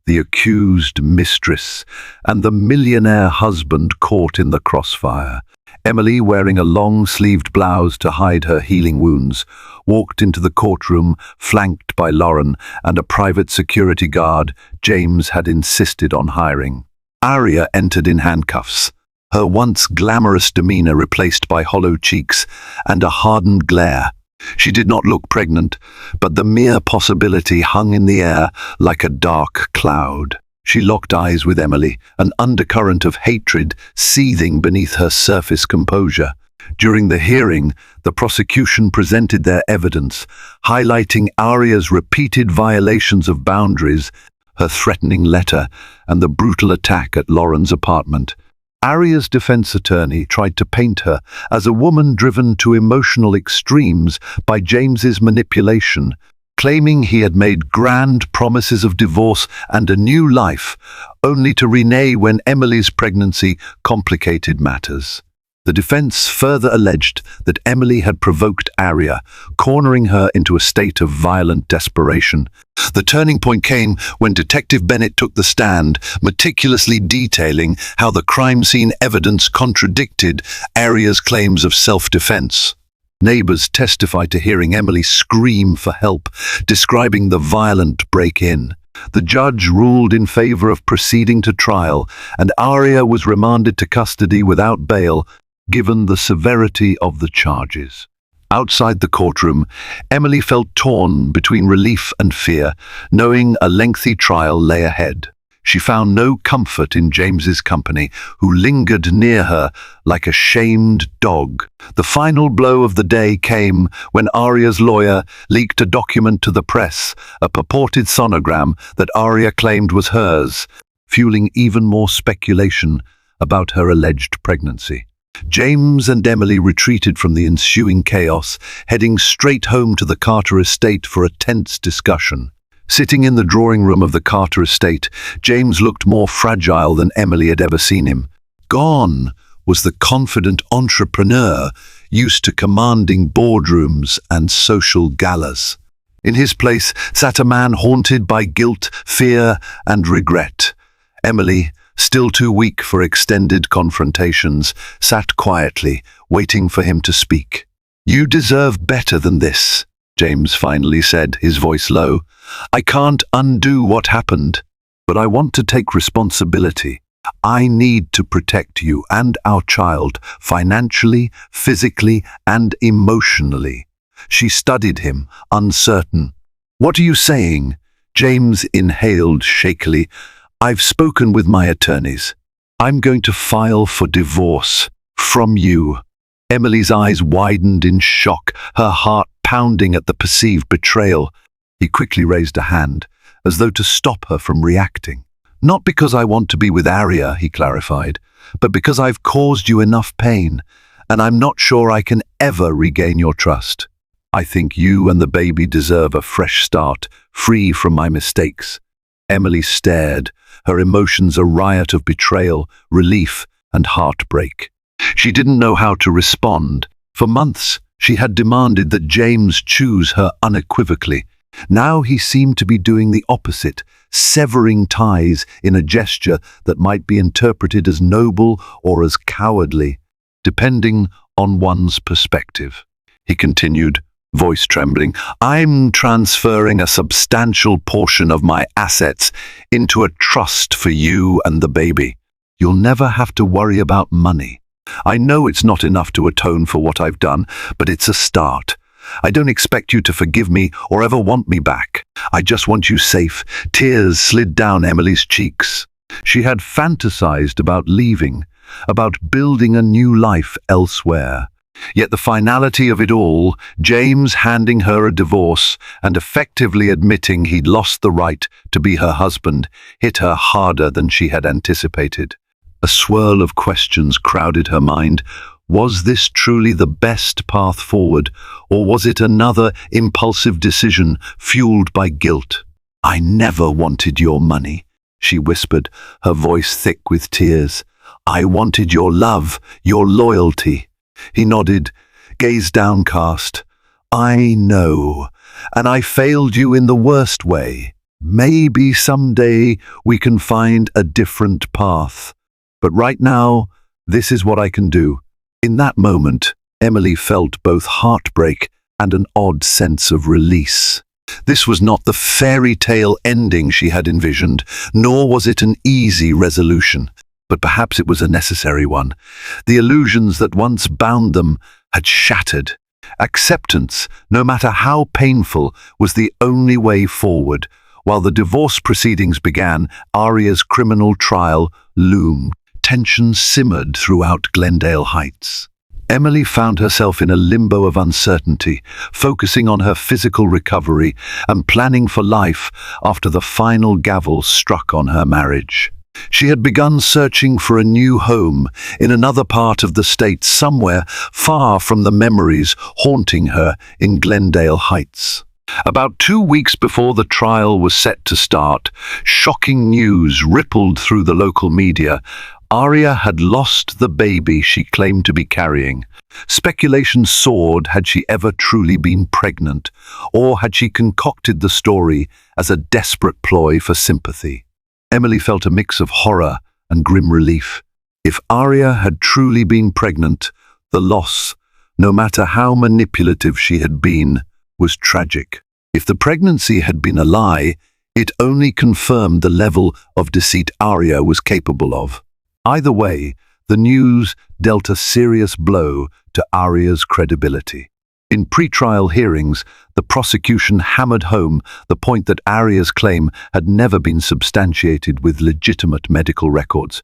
the accused mistress, and the millionaire husband caught in the crossfire. Emily, wearing a long-sleeved blouse to hide her healing wounds, walked into the courtroom flanked by Lauren and a private security guard James had insisted on hiring. Aria entered in handcuffs, her once glamorous demeanor replaced by hollow cheeks and a hardened glare. She did not look pregnant, but the mere possibility hung in the air like a dark cloud. She locked eyes with Emily, an undercurrent of hatred seething beneath her surface composure. During the hearing, the prosecution presented their evidence, highlighting Aria's repeated violations of boundaries, her threatening letter, and the brutal attack at Lauren's apartment. Aria's defense attorney tried to paint her as a woman driven to emotional extremes by James's manipulation, claiming he had made grand promises of divorce and a new life, only to renege when Emily's pregnancy complicated matters. The defense further alleged that Emily had provoked Aria, cornering her into a state of violent desperation. The turning point came when Detective Bennett took the stand, meticulously detailing how the crime scene evidence contradicted Aria's claims of self-defense. Neighbors testified to hearing Emily scream for help, describing the violent break-in. The judge ruled in favor of proceeding to trial, and Aria was remanded to custody without bail, given the severity of the charges. Outside the courtroom, Emily felt torn between relief and fear, knowing a lengthy trial lay ahead. She found no comfort in James's company, who lingered near her like a shamed dog. The final blow of the day came when Aria's lawyer leaked a document to the press, a purported sonogram that Aria claimed was hers, fueling even more speculation about her alleged pregnancy. James and Emily retreated from the ensuing chaos, heading straight home to the Carter estate for a tense discussion. Sitting in the drawing room of the Carter estate, James looked more fragile than Emily had ever seen him. "Gone. was the confident entrepreneur used to commanding boardrooms and social galas. In his place sat a man haunted by guilt, fear, and regret. Emily, still too weak for extended confrontations, sat quietly, waiting for him to speak. "You deserve better than this," James finally said, his voice low. "I can't undo what happened, but I want to take responsibility. I need to protect you and our child, financially, physically, and emotionally." She studied him, uncertain. "What are you saying?" James inhaled shakily. "I've spoken with my attorneys. I'm going to file for divorce. From you." Emily's eyes widened in shock, her heart pounding at the perceived betrayal. He quickly raised a hand, as though to stop her from reacting. "Not because I want to be with Arya," he clarified, "but because I've caused you enough pain, and I'm not sure I can ever regain your trust. I think you and the baby deserve a fresh start, free from my mistakes." Emily stared, her emotions a riot of betrayal, relief, and heartbreak. She didn't know how to respond. For months, she had demanded that James choose her unequivocally. Now he seemed to be doing the opposite, severing ties in a gesture that might be interpreted as noble or as cowardly, depending on one's perspective. He continued, voice trembling, "I'm transferring a substantial portion of my assets into a trust for you and the baby. You'll never have to worry about money. I know it's not enough to atone for what I've done, but it's a start. I don't expect you to forgive me or ever want me back. I just want you safe." Tears slid down Emily's cheeks. She had fantasized about leaving, about building a new life elsewhere. Yet the finality of it all, James handing her a divorce and effectively admitting he'd lost the right to be her husband, hit her harder than she had anticipated. A swirl of questions crowded her mind. Was this truly the best path forward, or was it another impulsive decision fueled by guilt? "I never wanted your money," she whispered, her voice thick with tears. "I wanted your love, your loyalty." He nodded, gaze downcast. "I know, and I failed you in the worst way. Maybe someday we can find a different path. But right now, this is what I can do." In that moment, Emily felt both heartbreak and an odd sense of release. This was not the fairy tale ending she had envisioned, nor was it an easy resolution. But perhaps it was a necessary one. The illusions that once bound them had shattered. Acceptance, no matter how painful, was the only way forward. While the divorce proceedings began, Arya's criminal trial loomed. Tension simmered throughout Glendale Heights. Emily found herself in a limbo of uncertainty, focusing on her physical recovery and planning for life after the final gavel struck on her marriage. She had begun searching for a new home in another part of the state, somewhere far from the memories haunting her in Glendale Heights. About 2 weeks before the trial was set to start, shocking news rippled through the local media. Arya had lost the baby she claimed to be carrying. Speculation soared. Had she ever truly been pregnant, or had she concocted the story as a desperate ploy for sympathy? Emily felt a mix of horror and grim relief. If Arya had truly been pregnant, the loss, no matter how manipulative she had been, was tragic. If the pregnancy had been a lie, it only confirmed the level of deceit Arya was capable of. Either way, the news dealt a serious blow to Arya's credibility. In pre-trial hearings, the prosecution hammered home the point that Arya's claim had never been substantiated with legitimate medical records.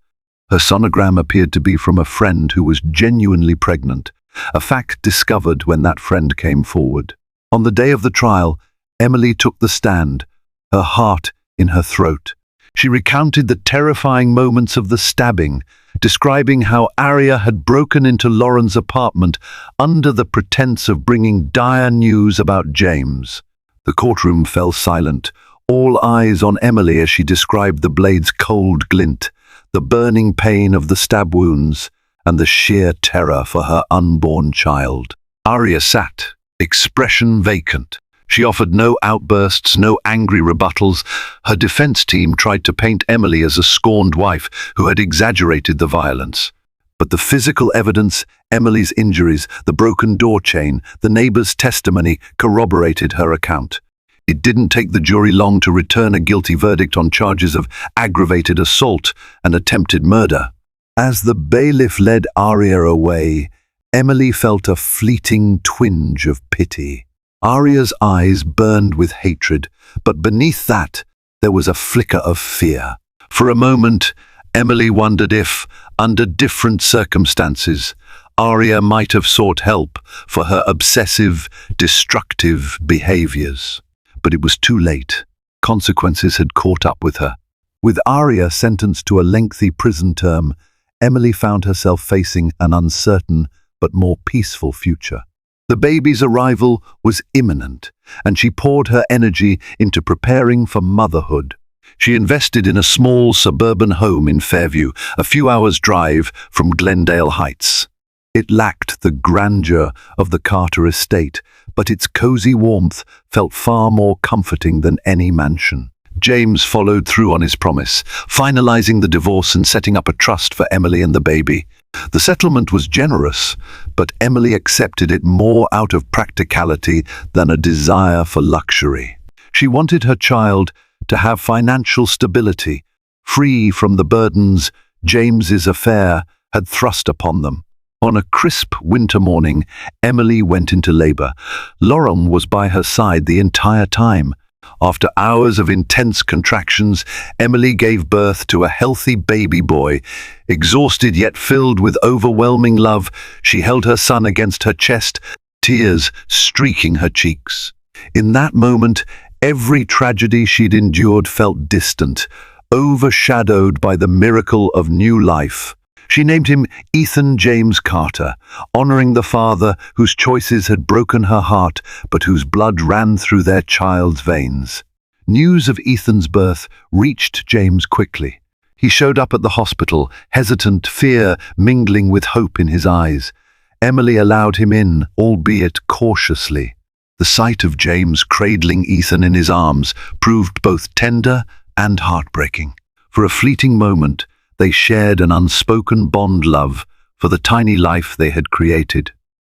Her sonogram appeared to be from a friend who was genuinely pregnant, a fact discovered when that friend came forward. On the day of the trial, Emily took the stand, her heart in her throat. She recounted the terrifying moments of the stabbing, describing how Arya had broken into Lauren's apartment under the pretense of bringing dire news about James. The courtroom fell silent, all eyes on Emily as she described the blade's cold glint, the burning pain of the stab wounds, and the sheer terror for her unborn child. Arya sat, expression vacant. She offered no outbursts, no angry rebuttals. Her defense team tried to paint Emily as a scorned wife who had exaggerated the violence. But the physical evidence, Emily's injuries, the broken door chain, the neighbor's testimony corroborated her account. It didn't take the jury long to return a guilty verdict on charges of aggravated assault and attempted murder. As the bailiff led Arya away, Emily felt a fleeting twinge of pity. Arya's eyes burned with hatred, but beneath that, there was a flicker of fear. For a moment, Emily wondered if, under different circumstances, Arya might have sought help for her obsessive, destructive behaviors. But it was too late. Consequences had caught up with her. With Arya sentenced to a lengthy prison term, Emily found herself facing an uncertain but more peaceful future. The baby's arrival was imminent, and she poured her energy into preparing for motherhood. She invested in a small suburban home in Fairview, a few hours' drive from Glendale Heights. It lacked the grandeur of the Carter estate, but its cozy warmth felt far more comforting than any mansion. James followed through on his promise, finalizing the divorce and setting up a trust for Emily and the baby. The settlement was generous, but Emily accepted it more out of practicality than a desire for luxury. She wanted her child to have financial stability, free from the burdens James's affair had thrust upon them. On a crisp winter morning, Emily went into labor. Lauren was by her side the entire time. After hours of intense contractions, Emily gave birth to a healthy baby boy. Exhausted yet filled with overwhelming love, she held her son against her chest, tears streaking her cheeks. In that moment, every tragedy she'd endured felt distant, overshadowed by the miracle of new life. She named him Ethan James Carter, honoring the father whose choices had broken her heart, but whose blood ran through their child's veins. News of Ethan's birth reached James quickly. He showed up at the hospital, hesitant, fear mingling with hope in his eyes. Emily allowed him in, albeit cautiously. The sight of James cradling Ethan in his arms proved both tender and heartbreaking. For a fleeting moment, they shared an unspoken bond love for the tiny life they had created.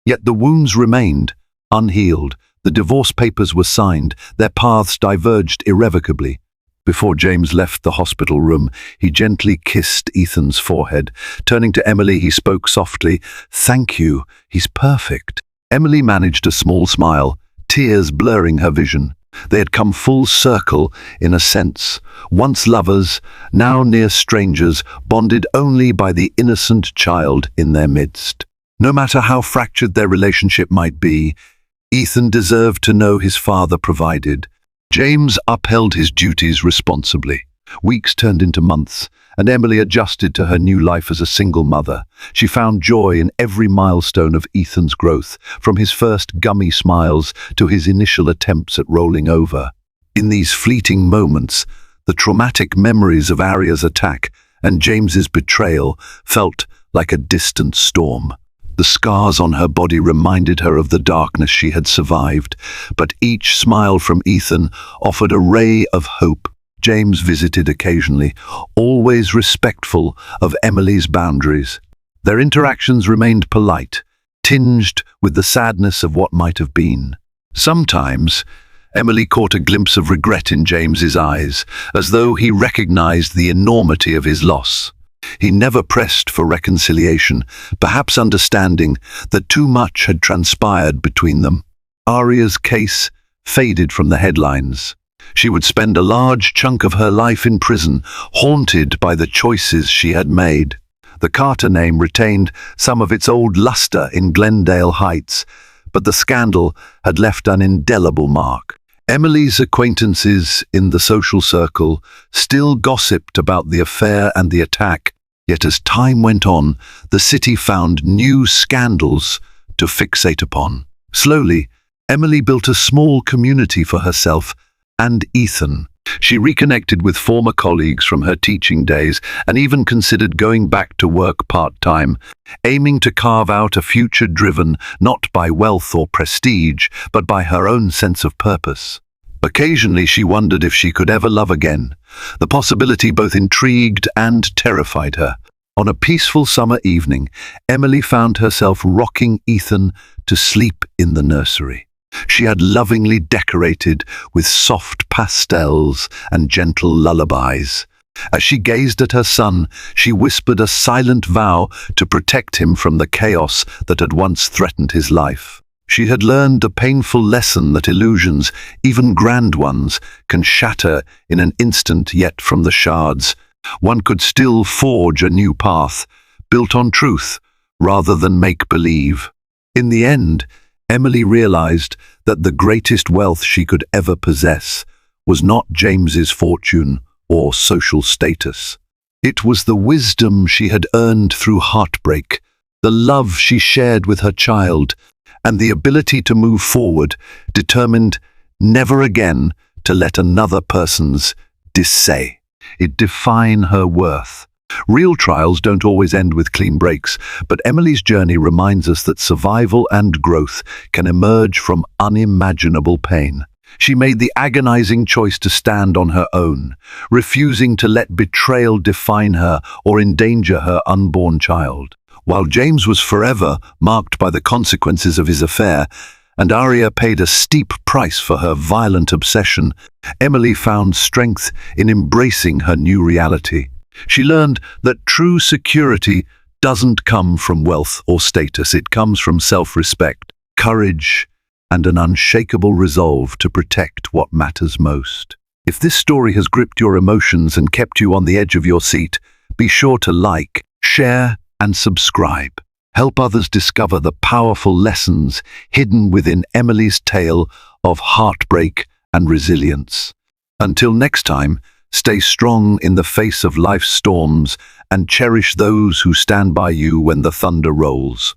Yet the wounds remained, unhealed. The divorce papers were signed, their paths diverged irrevocably. Before James left the hospital room, he gently kissed Ethan's forehead. Turning to Emily, he spoke softly, "Thank you, he's perfect." Emily managed a small smile, tears blurring her vision. They had come full circle, in a sense. Once lovers, now near strangers, bonded only by the innocent child in their midst. No matter how fractured their relationship might be, Ethan deserved to know his father provided. James upheld his duties responsibly. Weeks turned into months, and Emily adjusted to her new life as a single mother. She found joy in every milestone of Ethan's growth, from his first gummy smiles to his initial attempts at rolling over. In these fleeting moments, the traumatic memories of Arya's attack and James's betrayal felt like a distant storm. The scars on her body reminded her of the darkness she had survived, but each smile from Ethan offered a ray of hope. James visited occasionally, always respectful of Emily's boundaries. Their interactions remained polite, tinged with the sadness of what might have been. Sometimes, Emily caught a glimpse of regret in James's eyes, as though he recognized the enormity of his loss. He never pressed for reconciliation, perhaps understanding that too much had transpired between them. Arya's case faded from the headlines. She would spend a large chunk of her life in prison, haunted by the choices she had made. The Carter name retained some of its old luster in Glendale Heights, but the scandal had left an indelible mark. Emily's acquaintances in the social circle still gossiped about the affair and the attack, yet as time went on, the city found new scandals to fixate upon. Slowly, Emily built a small community for herself and Ethan. She reconnected with former colleagues from her teaching days and even considered going back to work part-time, aiming to carve out a future driven not by wealth or prestige, but by her own sense of purpose. Occasionally she wondered if she could ever love again. The possibility both intrigued and terrified her. On a peaceful summer evening, Emily found herself rocking Ethan to sleep in the nursery. She had lovingly decorated with soft pastels and gentle lullabies. As she gazed at her son, she whispered a silent vow to protect him from the chaos that had once threatened his life. She had learned a painful lesson that illusions, even grand ones, can shatter in an instant, yet from the shards one could still forge a new path, built on truth rather than make-believe. In the end, Emily realized that the greatest wealth she could ever possess was not James's fortune or social status. It was the wisdom she had earned through heartbreak, the love she shared with her child, and the ability to move forward, determined never again to let another person's say it define her worth. Real trials don't always end with clean breaks, but Emily's journey reminds us that survival and growth can emerge from unimaginable pain. She made the agonizing choice to stand on her own, refusing to let betrayal define her or endanger her unborn child. While James was forever marked by the consequences of his affair, and Arya paid a steep price for her violent obsession, Emily found strength in embracing her new reality. She learned that true security doesn't come from wealth or status. It comes from self-respect, courage, and an unshakable resolve to protect what matters most. If this story has gripped your emotions and kept you on the edge of your seat, be sure to like, share, and subscribe. Help others discover the powerful lessons hidden within Emily's tale of heartbreak and resilience. Until next time, stay strong in the face of life's storms and cherish those who stand by you when the thunder rolls.